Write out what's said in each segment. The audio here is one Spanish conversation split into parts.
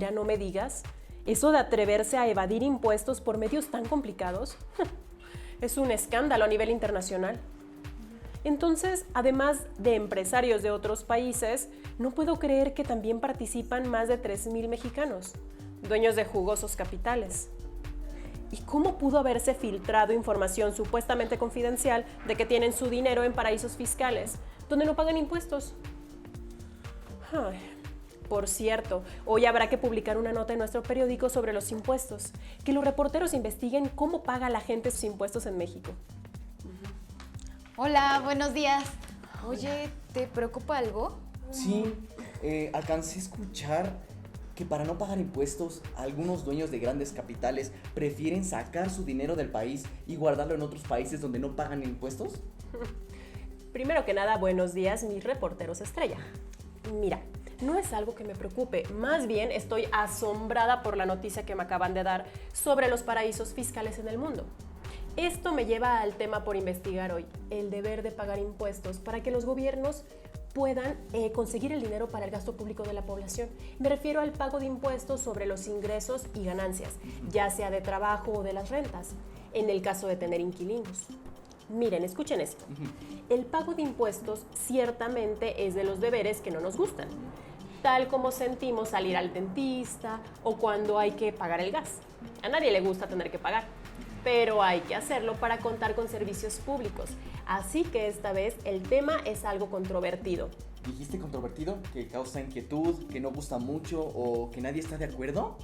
Mira, no me digas, eso de atreverse a evadir impuestos por medios tan complicados es un escándalo a nivel internacional. Entonces, además de empresarios de otros países, no puedo creer que también participan más de 3,000 mexicanos, dueños de jugosos capitales. ¿Y cómo pudo haberse filtrado información supuestamente confidencial de que tienen su dinero en paraísos fiscales, donde no pagan impuestos? Ay, por cierto, hoy habrá que publicar una nota en nuestro periódico sobre los impuestos, que los reporteros investiguen cómo paga la gente sus impuestos en México. Hola, buenos días. Oye, ¿te preocupa algo? Sí, alcancé a escuchar que para no pagar impuestos, algunos dueños de grandes capitales prefieren sacar su dinero del país y guardarlo en otros países donde no pagan impuestos. Primero que nada, buenos días, mis reporteros estrella. Mira, no es algo que me preocupe, más bien estoy asombrada por la noticia que me acaban de dar sobre los paraísos fiscales en el mundo. Esto me lleva al tema por investigar hoy, el deber de pagar impuestos para que los gobiernos puedan conseguir el dinero para el gasto público de la población. Me refiero al pago de impuestos sobre los ingresos y ganancias, ya sea de trabajo o de las rentas, en el caso de tener inquilinos. Miren, escuchen esto. El pago de impuestos ciertamente es de los deberes que no nos gustan, tal como sentimos salir al dentista o cuando hay que pagar el gas. A nadie le gusta tener que pagar, pero hay que hacerlo para contar con servicios públicos. Así que esta vez el tema es algo controvertido. ¿Dijiste controvertido? ¿Que causa inquietud? ¿Que no gusta mucho? ¿O que nadie está de acuerdo?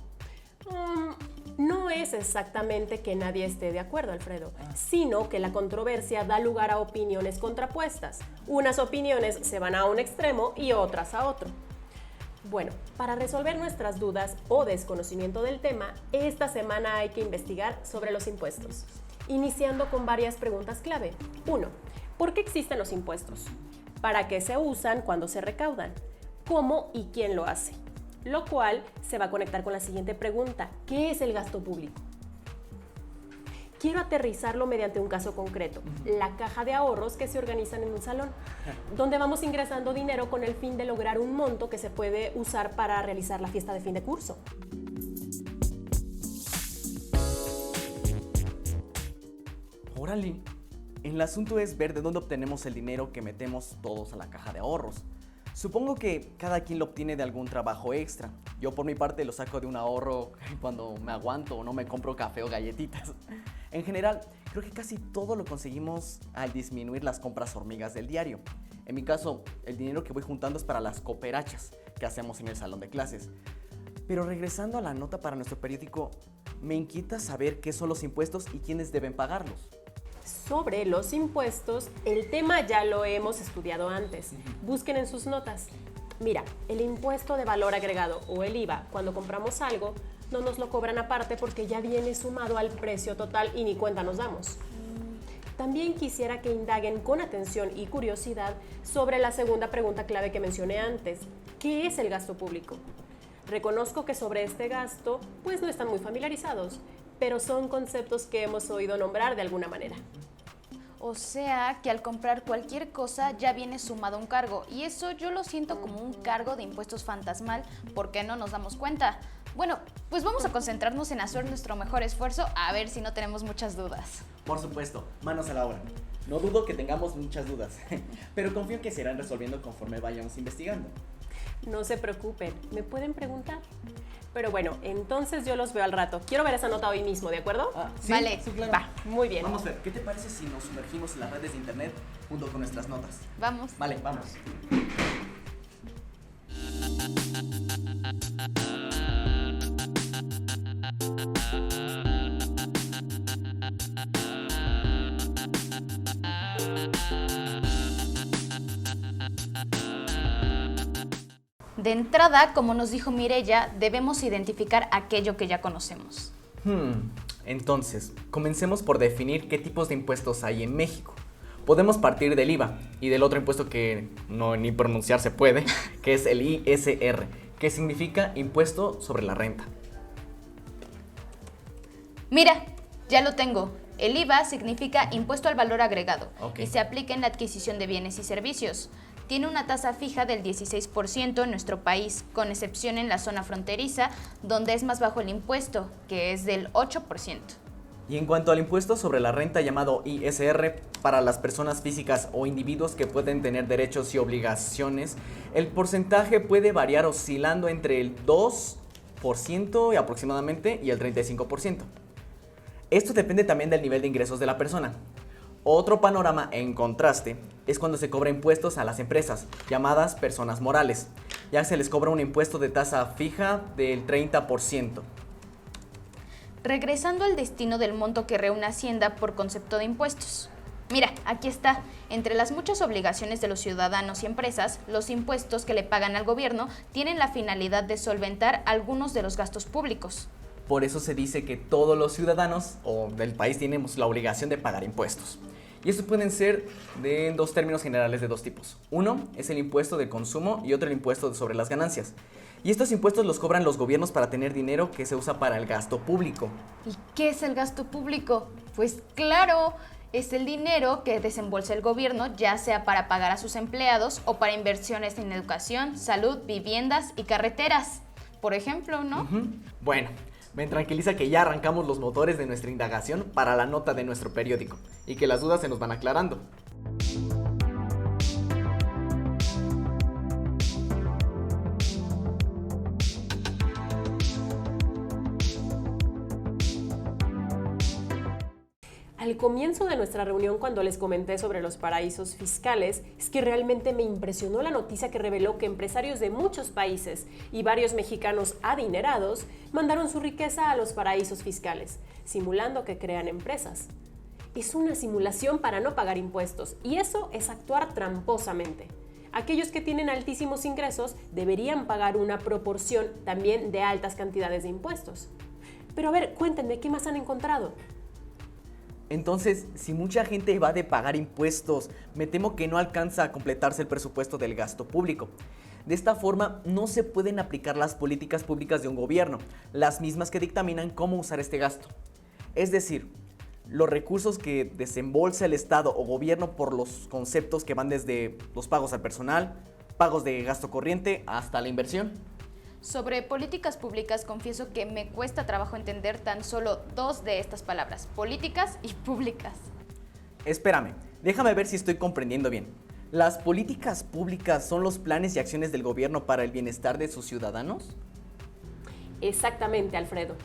No es exactamente que nadie esté de acuerdo, Alfredo, sino que la controversia da lugar a opiniones contrapuestas. Unas opiniones se van a un extremo y otras a otro. Bueno, para resolver nuestras dudas o desconocimiento del tema, esta semana hay que investigar sobre los impuestos, iniciando con varias preguntas clave. 1. ¿Por qué existen los impuestos? ¿Para qué se usan cuando se recaudan? ¿Cómo y quién lo hace? Lo cual se va a conectar con la siguiente pregunta: ¿qué es el gasto público? Quiero aterrizarlo mediante un caso concreto, la caja de ahorros que se organizan en un salón, donde vamos ingresando dinero con el fin de lograr un monto que se puede usar para realizar la fiesta de fin de curso. Órale, el asunto es ver de dónde obtenemos el dinero que metemos todos a la caja de ahorros. Supongo que cada quien lo obtiene de algún trabajo extra. Yo por mi parte lo saco de un ahorro cuando me aguanto o no me compro café o galletitas. En general, creo que casi todo lo conseguimos al disminuir las compras hormigas del diario. En mi caso, el dinero que voy juntando es para las cooperachas que hacemos en el salón de clases. Pero regresando a la nota para nuestro periódico, me inquieta saber qué son los impuestos y quiénes deben pagarlos. Sobre los impuestos, el tema ya lo hemos estudiado antes. Busquen en sus notas. Mira, el impuesto de valor agregado o el IVA, cuando compramos algo, no nos lo cobran aparte porque ya viene sumado al precio total y ni cuenta nos damos. También quisiera que indaguen con atención y curiosidad sobre la segunda pregunta clave que mencioné antes. ¿Qué es el gasto público? Reconozco que sobre este gasto, pues no están muy familiarizados, pero son conceptos que hemos oído nombrar de alguna manera. O sea, que al comprar cualquier cosa ya viene sumado un cargo, y eso yo lo siento como un cargo de impuestos fantasmal porque no nos damos cuenta. Bueno, pues vamos a concentrarnos en hacer nuestro mejor esfuerzo a ver si no tenemos muchas dudas. Por supuesto, manos a la obra. No dudo que tengamos muchas dudas, pero confío en que se irán resolviendo conforme vayamos investigando. No se preocupen, me pueden preguntar. Pero bueno, entonces yo los veo al rato. Quiero ver esa nota hoy mismo, ¿de acuerdo? Sí, vale, sí, claro. Va, muy bien. Vamos a ver, ¿qué te parece si nos sumergimos en las redes de internet junto con nuestras notas? Vamos. Vale, vamos. De entrada, como nos dijo Mireya, debemos identificar aquello que ya conocemos. Entonces, comencemos por definir qué tipos de impuestos hay en México. Podemos partir del IVA y del otro impuesto que no ni pronunciar se puede, que es el ISR, que significa Impuesto sobre la Renta. Mira, ya lo tengo. El IVA significa Impuesto al Valor Agregado y se aplica en la adquisición de bienes y servicios. tiene una tasa fija del 16% en nuestro país, con excepción en la zona fronteriza, donde es más bajo el impuesto, que es del 8%. Y en cuanto al impuesto sobre la renta llamado ISR, para las personas físicas o individuos que pueden tener derechos y obligaciones, el porcentaje puede variar oscilando entre el 2% aproximadamente y el 35%. Esto depende también del nivel de ingresos de la persona. Otro panorama en contraste es cuando se cobra impuestos a las empresas, llamadas personas morales. Ya se les cobra un impuesto de tasa fija del 30%. Regresando al destino del monto que reúne Hacienda por concepto de impuestos. Mira, aquí está. Entre las muchas obligaciones de los ciudadanos y empresas, los impuestos que le pagan al gobierno tienen la finalidad de solventar algunos de los gastos públicos. Por eso se dice que todos los ciudadanos o del país tenemos la obligación de pagar impuestos. Y estos pueden ser en dos términos generales de dos tipos. Uno es el impuesto de consumo y otro el impuesto sobre las ganancias. Y estos impuestos los cobran los gobiernos para tener dinero que se usa para el gasto público. ¿Y qué es el gasto público? Pues claro, es el dinero que desembolsa el gobierno, ya sea para pagar a sus empleados o para inversiones en educación, salud, viviendas y carreteras, por ejemplo, ¿no? Bueno, me tranquiliza que ya arrancamos los motores de nuestra indagación para la nota de nuestro periódico y que las dudas se nos van aclarando. Al comienzo de nuestra reunión, cuando les comenté sobre los paraísos fiscales, es que realmente me impresionó la noticia que reveló que empresarios de muchos países y varios mexicanos adinerados mandaron su riqueza a los paraísos fiscales, simulando que crean empresas. Es una simulación para no pagar impuestos, y eso es actuar tramposamente. Aquellos que tienen altísimos ingresos deberían pagar una proporción también de altas cantidades de impuestos. Pero a ver, cuéntenme, ¿qué más han encontrado? Entonces, si mucha gente evade pagar impuestos, me temo que no alcanza a completarse el presupuesto del gasto público. De esta forma, no se pueden aplicar las políticas públicas de un gobierno, las mismas que dictaminan cómo usar este gasto. Es decir, los recursos que desembolsa el Estado o gobierno por los conceptos que van desde los pagos al personal, pagos de gasto corriente, hasta la inversión. Sobre políticas públicas, confieso que me cuesta trabajo entender tan solo dos de estas palabras, políticas y públicas. Espérame, déjame ver si estoy comprendiendo bien. ¿Las políticas públicas son los planes y acciones del gobierno para el bienestar de sus ciudadanos? Exactamente, Alfredo.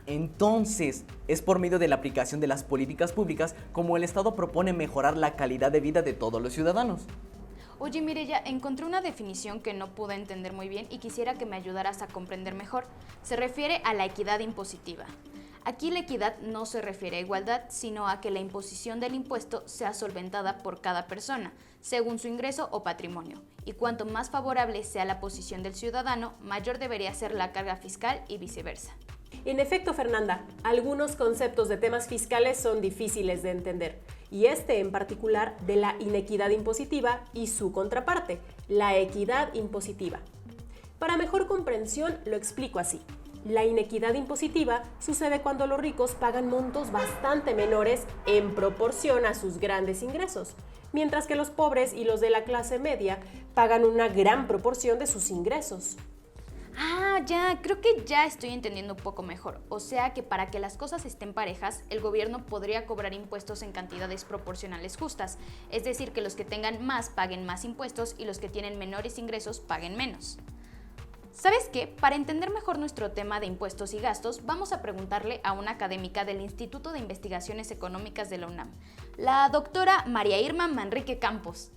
Entonces, es por medio de la aplicación de las políticas públicas como el Estado propone mejorar la calidad de vida de todos los ciudadanos. Oye, Mireya, encontré una definición que no pude entender muy bien y quisiera que me ayudaras a comprender mejor. Se refiere a la equidad impositiva. Aquí la equidad no se refiere a igualdad, sino a que la imposición del impuesto sea solventada por cada persona, según su ingreso o patrimonio. Y cuanto más favorable sea la posición del ciudadano, mayor debería ser la carga fiscal y viceversa. En efecto, Fernanda, algunos conceptos de temas fiscales son difíciles de entender, y este en particular de la inequidad impositiva y su contraparte, la equidad impositiva. Para mejor comprensión lo explico así. La inequidad impositiva sucede cuando los ricos pagan montos bastante menores en proporción a sus grandes ingresos, mientras que los pobres y los de la clase media pagan una gran proporción de sus ingresos. Ah, ya, creo que ya estoy entendiendo un poco mejor. O sea que para que las cosas estén parejas, el gobierno podría cobrar impuestos en cantidades proporcionales justas. Es decir, que los que tengan más paguen más impuestos y los que tienen menores ingresos paguen menos. ¿Sabes qué? Para entender mejor nuestro tema de impuestos y gastos, vamos a preguntarle a una académica del Instituto de Investigaciones Económicas de la UNAM, la doctora María Irma Manrique Campos.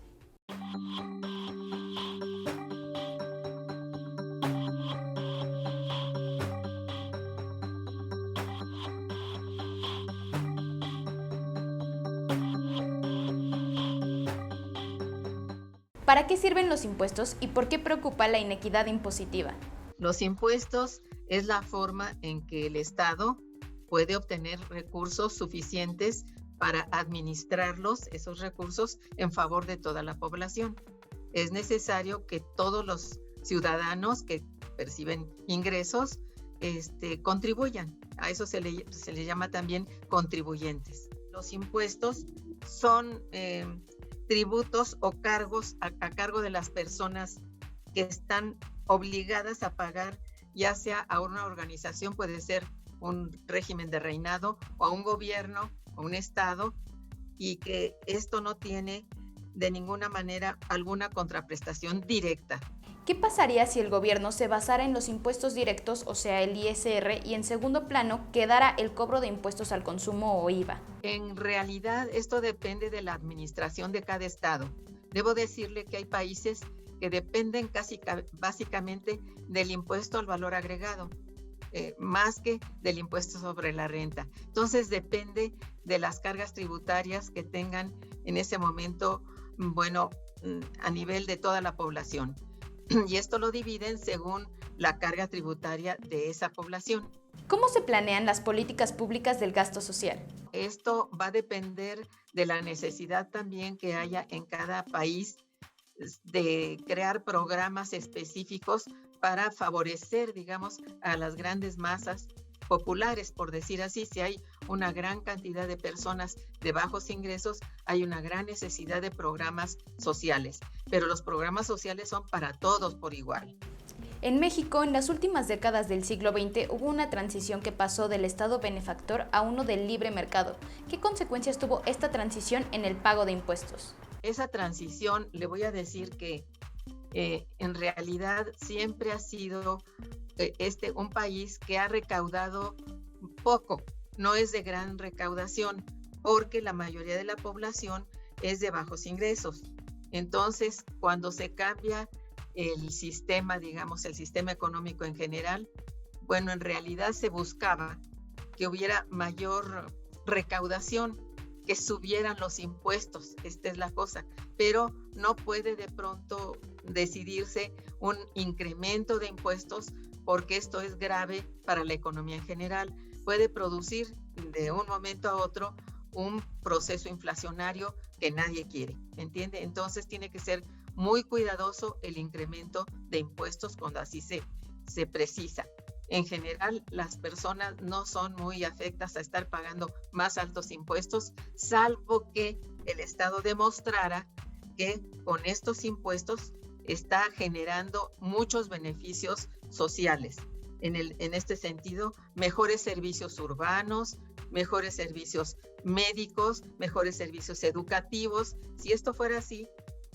¿Para qué sirven los impuestos y por qué preocupa la inequidad impositiva? Los impuestos es la forma en que el Estado puede obtener recursos suficientes para administrarlos, esos recursos, en favor de toda la población. Es necesario que todos los ciudadanos que perciben ingresos contribuyan. A eso se le llama también contribuyentes. Los impuestos son tributos o cargos a cargo de las personas que están obligadas a pagar, ya sea a una organización, puede ser un régimen de reinado, o a un gobierno, o un estado, y que esto no tiene de ninguna manera alguna contraprestación directa. ¿Qué pasaría si el gobierno se basara en los impuestos directos, o sea, el ISR, y en segundo plano quedara el cobro de impuestos al consumo o IVA? En realidad, esto depende de la administración de cada estado. Debo decirle que hay países que dependen básicamente del impuesto al valor agregado, más que del impuesto sobre la renta. Entonces, depende de las cargas tributarias que tengan en ese momento, a nivel de toda la población. Y esto lo dividen según la carga tributaria de esa población. ¿Cómo se planean las políticas públicas del gasto social? Esto va a depender de la necesidad también que haya en cada país de crear programas específicos para favorecer, digamos, a las grandes masas populares, por decir así. Si hay una gran cantidad de personas de bajos ingresos, hay una gran necesidad de programas sociales, pero los programas sociales son para todos por igual. En México, en las últimas décadas del siglo XX, hubo una transición que pasó del Estado benefactor a uno del libre mercado. ¿Qué consecuencias tuvo esta transición en el pago de impuestos? Esa transición, le voy a decir que en realidad siempre ha sido un país que ha recaudado poco, no es de gran recaudación, porque la mayoría de la población es de bajos ingresos. Entonces, cuando se cambia el sistema, digamos, el sistema económico en general, en realidad se buscaba que hubiera mayor recaudación, que subieran los impuestos, esta es la cosa, pero no puede de pronto decidirse un incremento de impuestos porque esto es grave para la economía en general. Puede producir de un momento a otro un proceso inflacionario que nadie quiere, ¿entiende? Entonces tiene que ser muy cuidadoso el incremento de impuestos cuando así se precisa. En general, las personas no son muy afectas a estar pagando más altos impuestos, salvo que el Estado demostrara que con estos impuestos está generando muchos beneficios sociales. En este sentido, mejores servicios urbanos, mejores servicios médicos, mejores servicios educativos. Si esto fuera así,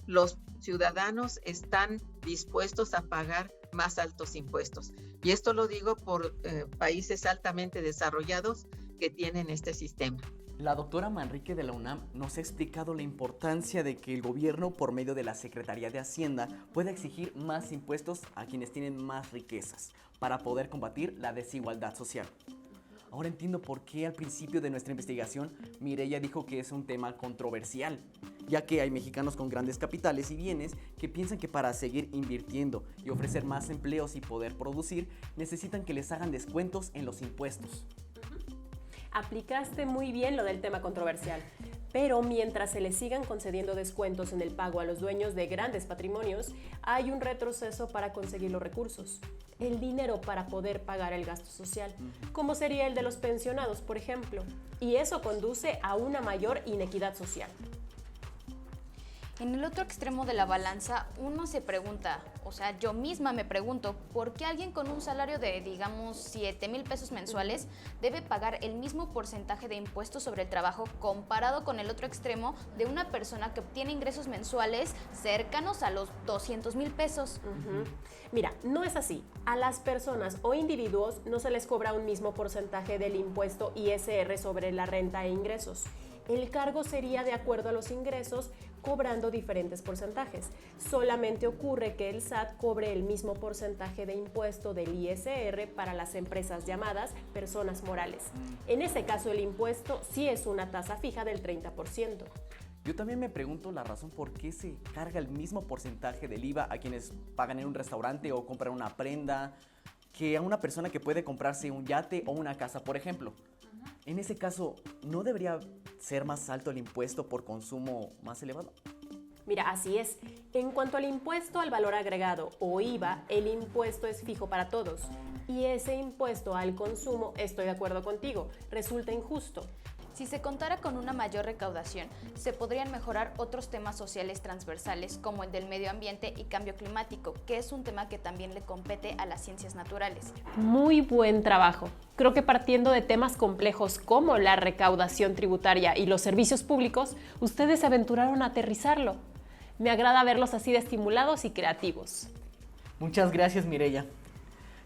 los ciudadanos están dispuestos a pagar más altos impuestos. Y esto lo digo por países altamente desarrollados que tienen este sistema. La doctora Manrique de la UNAM nos ha explicado la importancia de que el gobierno, por medio de la Secretaría de Hacienda, pueda exigir más impuestos a quienes tienen más riquezas para poder combatir la desigualdad social. Ahora entiendo por qué al principio de nuestra investigación Mireya dijo que es un tema controversial, ya que hay mexicanos con grandes capitales y bienes que piensan que para seguir invirtiendo y ofrecer más empleos y poder producir, necesitan que les hagan descuentos en los impuestos. Aplicaste muy bien lo del tema controversial, pero mientras se les sigan concediendo descuentos en el pago a los dueños de grandes patrimonios, hay un retroceso para conseguir los recursos, el dinero para poder pagar el gasto social, como sería el de los pensionados, por ejemplo, y eso conduce a una mayor inequidad social. En el otro extremo de la balanza, uno se pregunta, o sea, yo misma me pregunto, ¿por qué alguien con un salario de, digamos, 7,000 pesos mensuales debe pagar el mismo porcentaje de impuestos sobre el trabajo comparado con el otro extremo de una persona que obtiene ingresos mensuales cercanos a los 200,000 pesos? Mira, no es así. A las personas o individuos no se les cobra un mismo porcentaje del impuesto ISR sobre la renta e ingresos. El cargo sería de acuerdo a los ingresos, cobrando diferentes porcentajes. Solamente ocurre que el SAT cobre el mismo porcentaje de impuesto del ISR para las empresas llamadas personas morales. En ese caso, el impuesto sí es una tasa fija del 30%. Yo también me pregunto la razón por qué se carga el mismo porcentaje del IVA a quienes pagan en un restaurante o compran una prenda que a una persona que puede comprarse un yate o una casa, por ejemplo. En ese caso, ¿no debería ser más alto el impuesto por consumo más elevado? Mira, así es. En cuanto al impuesto al valor agregado o IVA, el impuesto es fijo para todos. Y ese impuesto al consumo, estoy de acuerdo contigo, resulta injusto. Si se contara con una mayor recaudación, se podrían mejorar otros temas sociales transversales como el del medio ambiente y cambio climático, que es un tema que también le compete a las ciencias naturales. Muy buen trabajo. Creo que partiendo de temas complejos como la recaudación tributaria y los servicios públicos, ustedes se aventuraron a aterrizarlo. Me agrada verlos así de estimulados y creativos. Muchas gracias, Mireya.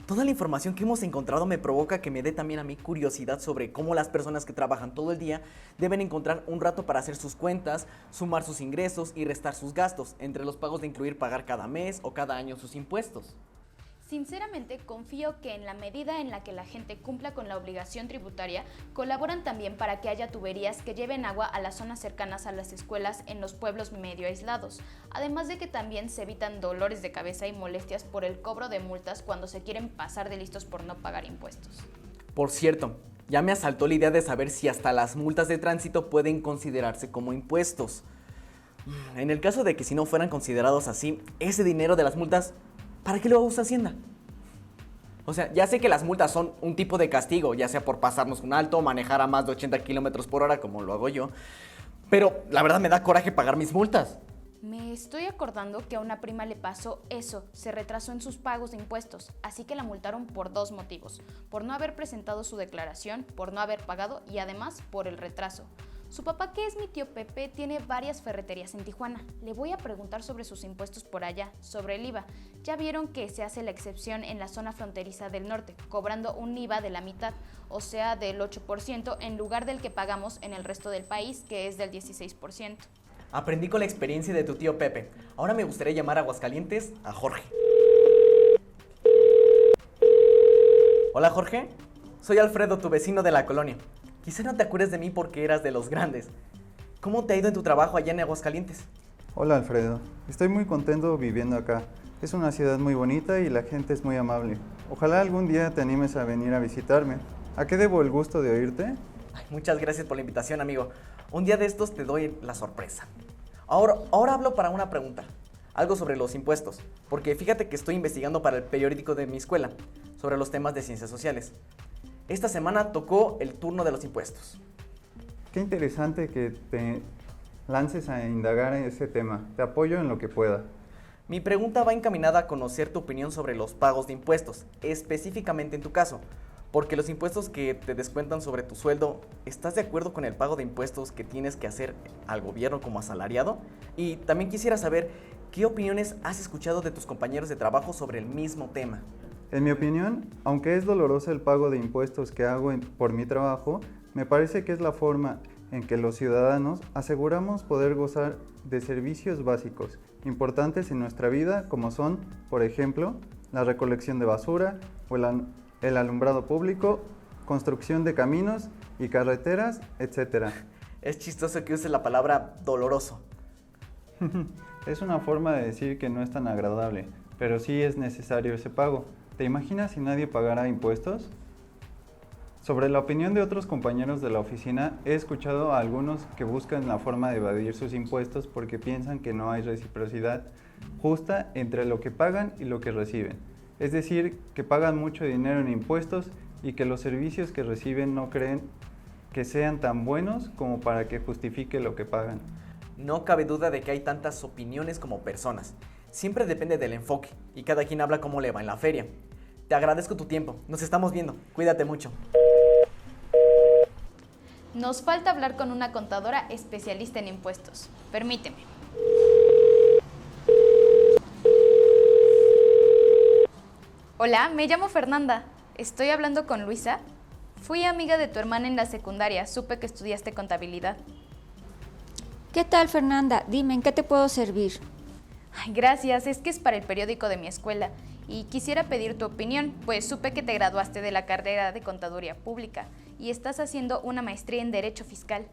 Toda la información que hemos encontrado me provoca que me dé también a mí curiosidad sobre cómo las personas que trabajan todo el día deben encontrar un rato para hacer sus cuentas, sumar sus ingresos y restar sus gastos, entre los pagos de incluir pagar cada mes o cada año sus impuestos. Sinceramente, confío que en la medida en la que la gente cumpla con la obligación tributaria, colaboran también para que haya tuberías que lleven agua a las zonas cercanas a las escuelas en los pueblos medio aislados, además de que también se evitan dolores de cabeza y molestias por el cobro de multas cuando se quieren pasar de listos por no pagar impuestos. Por cierto, ya me asaltó la idea de saber si hasta las multas de tránsito pueden considerarse como impuestos. En el caso de que si no fueran considerados así, ese dinero de las multas, ¿para qué lo usa Hacienda? O sea, ya sé que las multas son un tipo de castigo, ya sea por pasarnos un alto o manejar a más de 80 kilómetros por hora, como lo hago yo, pero la verdad me da coraje pagar mis multas. Me estoy acordando que a una prima le pasó eso, se retrasó en sus pagos de impuestos, así que la multaron por 2 motivos, por no haber presentado su declaración, por no haber pagado y además por el retraso. Su papá, que es mi tío Pepe, tiene varias ferreterías en Tijuana. Le voy a preguntar sobre sus impuestos por allá, sobre el IVA. Ya vieron que se hace la excepción en la zona fronteriza del norte, cobrando un IVA de la mitad, o sea del 8%, en lugar del que pagamos en el resto del país, que es del 16%. Aprendí con la experiencia de tu tío Pepe. Ahora me gustaría llamar a Aguascalientes a Jorge. Hola, Jorge. Soy Alfredo, tu vecino de la colonia. Quizá no te acuerdes de mí porque eras de los grandes. ¿Cómo te ha ido en tu trabajo allá en Aguascalientes? Hola Alfredo, estoy muy contento viviendo acá. Es una ciudad muy bonita y la gente es muy amable. Ojalá algún día te animes a venir a visitarme. ¿A qué debo el gusto de oírte? Ay, muchas gracias por la invitación, amigo. Un día de estos te doy la sorpresa. Ahora hablo para una pregunta. Algo sobre los impuestos. Porque fíjate que estoy investigando para el periódico de mi escuela sobre los temas de ciencias sociales. Esta semana tocó el turno de los impuestos. Qué interesante que te lances a indagar en ese tema. Te apoyo en lo que pueda. Mi pregunta va encaminada a conocer tu opinión sobre los pagos de impuestos, específicamente en tu caso, porque los impuestos que te descuentan sobre tu sueldo, ¿estás de acuerdo con el pago de impuestos que tienes que hacer al gobierno como asalariado? Y también quisiera saber qué opiniones has escuchado de tus compañeros de trabajo sobre el mismo tema. En mi opinión, aunque es doloroso el pago de impuestos que hago por mi trabajo, me parece que es la forma en que los ciudadanos aseguramos poder gozar de servicios básicos, importantes en nuestra vida, como son, por ejemplo, la recolección de basura o el alumbrado público, construcción de caminos y carreteras, etc. Es chistoso que uses la palabra doloroso. Es una forma de decir que no es tan agradable, pero sí es necesario ese pago. ¿Te imaginas si nadie pagara impuestos? Sobre la opinión de otros compañeros de la oficina, he escuchado a algunos que buscan la forma de evadir sus impuestos porque piensan que no hay reciprocidad justa entre lo que pagan y lo que reciben. Es decir, que pagan mucho dinero en impuestos y que los servicios que reciben no creen que sean tan buenos como para que justifique lo que pagan. No cabe duda de que hay tantas opiniones como personas. Siempre depende del enfoque y cada quien habla cómo le va en la feria. Te agradezco tu tiempo. Nos estamos viendo. Cuídate mucho. Nos falta hablar con una contadora especialista en impuestos. Permíteme. Hola, me llamo Fernanda. ¿Estoy hablando con Luisa? Fui amiga de tu hermana en la secundaria. Supe que estudiaste contabilidad. ¿Qué tal, Fernanda? Dime, ¿en qué te puedo servir? Ay, gracias, es que es para el periódico de mi escuela y quisiera pedir tu opinión, pues supe que te graduaste de la carrera de Contaduría Pública y estás haciendo una maestría en Derecho Fiscal.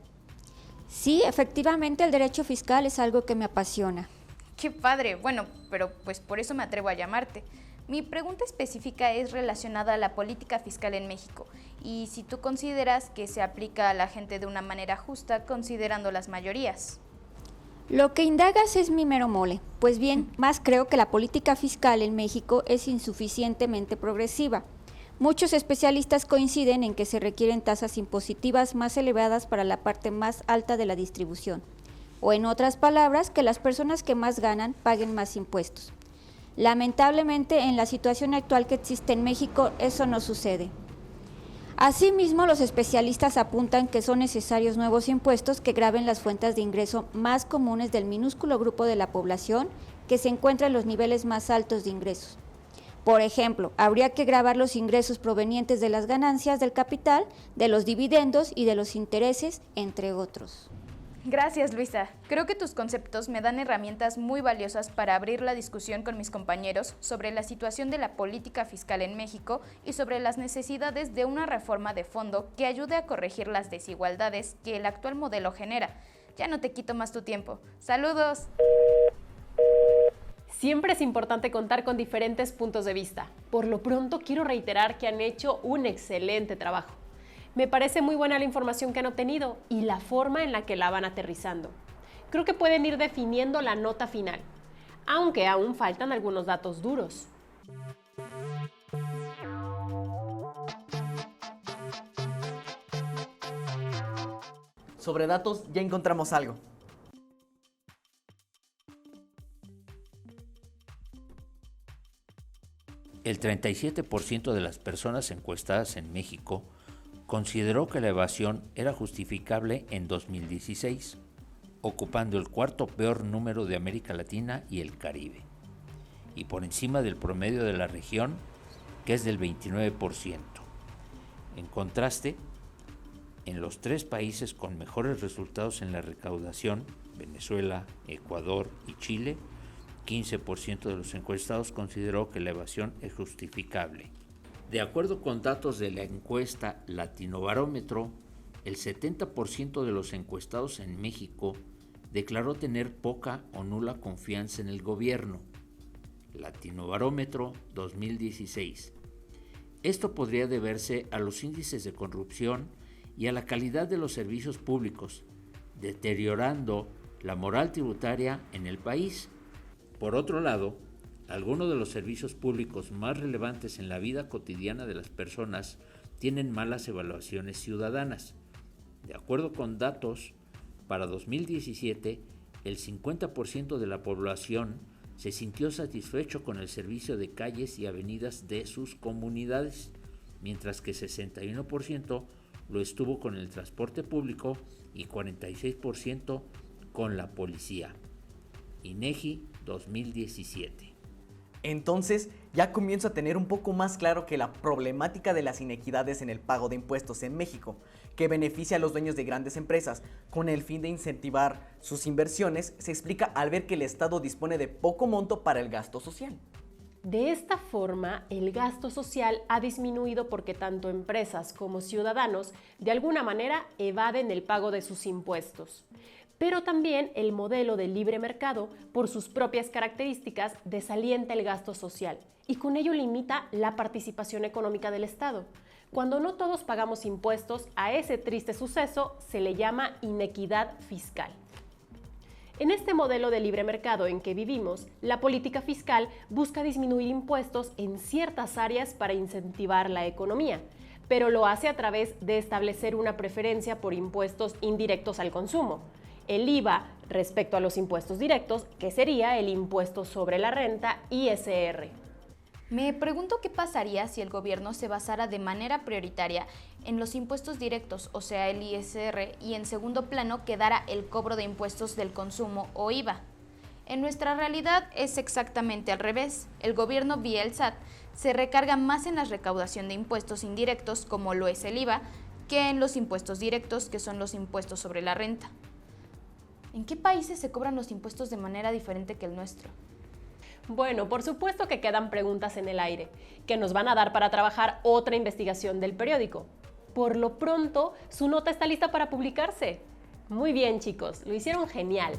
Sí, efectivamente el derecho fiscal es algo que me apasiona. ¡Qué padre! Bueno, pero pues por eso me atrevo a llamarte. Mi pregunta específica es relacionada a la política fiscal en México y si tú consideras que se aplica a la gente de una manera justa considerando las mayorías. Lo que indagas es mi mero mole. Pues bien, más creo que la política fiscal en México es insuficientemente progresiva. Muchos especialistas coinciden en que se requieren tasas impositivas más elevadas para la parte más alta de la distribución, o en otras palabras, que las personas que más ganan paguen más impuestos. Lamentablemente, en la situación actual que existe en México, eso no sucede. Asimismo, los especialistas apuntan que son necesarios nuevos impuestos que graven las fuentes de ingreso más comunes del minúsculo grupo de la población que se encuentra en los niveles más altos de ingresos. Por ejemplo, habría que gravar los ingresos provenientes de las ganancias del capital, de los dividendos y de los intereses, entre otros. Gracias, Luisa. Creo que tus conceptos me dan herramientas muy valiosas para abrir la discusión con mis compañeros sobre la situación de la política fiscal en México y sobre las necesidades de una reforma de fondo que ayude a corregir las desigualdades que el actual modelo genera. Ya no te quito más tu tiempo. ¡Saludos! Siempre es importante contar con diferentes puntos de vista. Por lo pronto, quiero reiterar que han hecho un excelente trabajo. Me parece muy buena la información que han obtenido y la forma en la que la van aterrizando. Creo que pueden ir definiendo la nota final, aunque aún faltan algunos datos duros. Sobre datos ya encontramos algo. El 37% de las personas encuestadas en México consideró que la evasión era justificable en 2016, ocupando el cuarto peor número de América Latina y el Caribe, y por encima del promedio de la región, que es del 29%. En contraste, en los 3 países con mejores resultados en la recaudación, Venezuela, Ecuador y Chile, 15% de los encuestados consideró que la evasión es justificable. De acuerdo con datos de la encuesta Latinobarómetro, el 70% de los encuestados en México declaró tener poca o nula confianza en el gobierno. Latinobarómetro 2016. Esto podría deberse a los índices de corrupción y a la calidad de los servicios públicos, deteriorando la moral tributaria en el país. Por otro lado, algunos de los servicios públicos más relevantes en la vida cotidiana de las personas tienen malas evaluaciones ciudadanas. De acuerdo con datos, para 2017, el 50% de la población se sintió satisfecho con el servicio de calles y avenidas de sus comunidades, mientras que 61% lo estuvo con el transporte público y 46% con la policía. INEGI 2017. Entonces, ya comienzo a tener un poco más claro que la problemática de las inequidades en el pago de impuestos en México, que beneficia a los dueños de grandes empresas con el fin de incentivar sus inversiones, se explica al ver que el Estado dispone de poco monto para el gasto social. De esta forma, el gasto social ha disminuido porque tanto empresas como ciudadanos de alguna manera evaden el pago de sus impuestos. Pero también el modelo de libre mercado, por sus propias características, desalienta el gasto social y con ello limita la participación económica del Estado. Cuando no todos pagamos impuestos, a ese triste suceso se le llama inequidad fiscal. En este modelo de libre mercado en que vivimos, la política fiscal busca disminuir impuestos en ciertas áreas para incentivar la economía, pero lo hace a través de establecer una preferencia por impuestos indirectos al consumo. El IVA respecto a los impuestos directos, que sería el impuesto sobre la renta, ISR. Me pregunto qué pasaría si el gobierno se basara de manera prioritaria en los impuestos directos, o sea, el ISR, y en segundo plano quedara el cobro de impuestos del consumo o IVA. En nuestra realidad es exactamente al revés. El gobierno vía el SAT se recarga más en la recaudación de impuestos indirectos, como lo es el IVA, que en los impuestos directos, que son los impuestos sobre la renta. ¿En qué países se cobran los impuestos de manera diferente que el nuestro? Bueno, por supuesto que quedan preguntas en el aire, que nos van a dar para trabajar otra investigación del periódico. Por lo pronto, su nota está lista para publicarse. Muy bien, chicos, lo hicieron genial.